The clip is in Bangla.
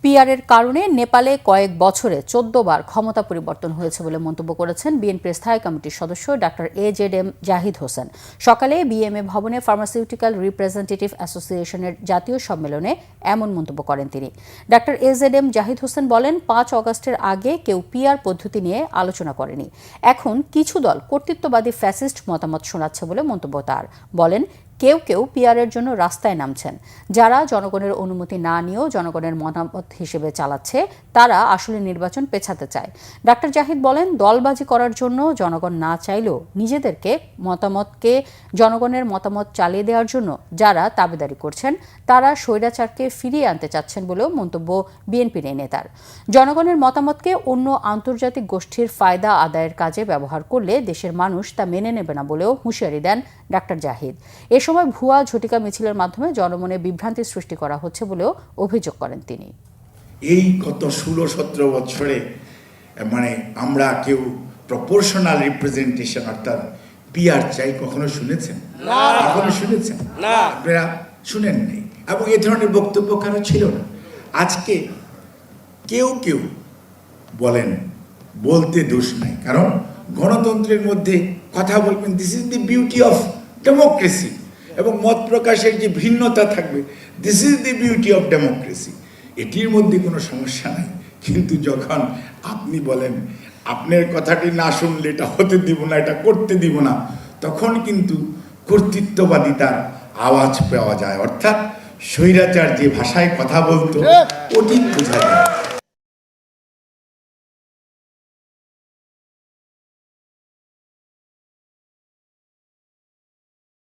পিআরের কারণে নেপালে কয়েক বছরে ১৪ বার ক্ষমতা পরিবর্তন হয়েছে বলে মন্তব্য করেছেন বিএনপির স্থায়ী কমিটির সদস্য ডাক্তার এজেডএম জাহিদ হোসেন। সকালে বিএমএ ভবনে ফার্মাসিউটিক্যাল রিপ্রেজেন্টেটিভ অ্যাসোসিয়েশনের জাতীয় সম্মেলনে এমন মন্তব্য করেন তিনি। ডাক্তার এজেডএম জাহিদ হোসেন বলেন, ৫ অগাস্টের আগে কেউ পিআর পদ্ধতি নিয়ে আলোচনা করেনি। এখন কিছু দল কর্তৃত্ববাদী ফ্যাসিস্ট মতামত শোনাচ্ছে বলে মন্তব্য তার। বলেন, কেউ কেউ পিআরের জন্য রাস্তায় নামছেন। যারা জনগণের অনুমতি না নিয়েও জনগণের মতামত হিসেবে চালাচ্ছে, তারা আসলে নির্বাচন পেছাতে চায়। ডাক্তার জাহিদ বলেন, দলবাজি করার জন্য জনগণ না চাইলেও নিজেদেরকে মতামতকে জনগণের মতামত চালিয়ে দেওয়ার জন্য যারা দাবিদারি করছেন, তারা স্বৈরাচারকে ফিরিয়ে আনতে চাচ্ছেন বলেও মন্তব্য বিএনপির এই নেতার। জনগণের মতামতকে অন্য আন্তর্জাতিক গোষ্ঠীর ফায়দা আদায়ের কাজে ব্যবহার করলে দেশের মানুষ তা মেনে নেবে না বলেও হুঁশিয়ারি দেন ডাক্তার জাহিদ। এ সময় ভুয়া ঝটিকা মিছিলের মাধ্যমে জনমনে বিভ্রান্তি সৃষ্টি করা হচ্ছে বলেও অভিযোগ করেন তিনি। এই গত ১৬-১৭ বছরে আমরা কেউ প্রপোর্শনাল রিপ্রেজেন্টেশন অর্থাৎ পিআর চাই কখনো শুনেছেন? কখনো শুনেছেন? আপনারা শুনেন নাই, এবং এ ধরনের বক্তব্য কারো ছিল না। আজকে কেউ কেউ বলেন, বলতে দোষ নাই, কারণ গণতন্ত্রের মধ্যে কথা বলবেন। This is the beauty of democracy. এবং মত প্রকাশের যে ভিন্নতা থাকবে, this is the beauty of democracy. এটির মধ্যে কোনো সমস্যা নাই। কিন্তু যখন আপনি বলেন আপনার কথাটি না শুনলে এটা হতে দিব না, এটা করতে দিব না, তখন কিন্তু কর্তৃত্ববাদিতার আওয়াজ পাওয়া যায়। অর্থাৎ স্বৈরাচার যে ভাষায় কথা বলতো ওটি বোঝা যায়।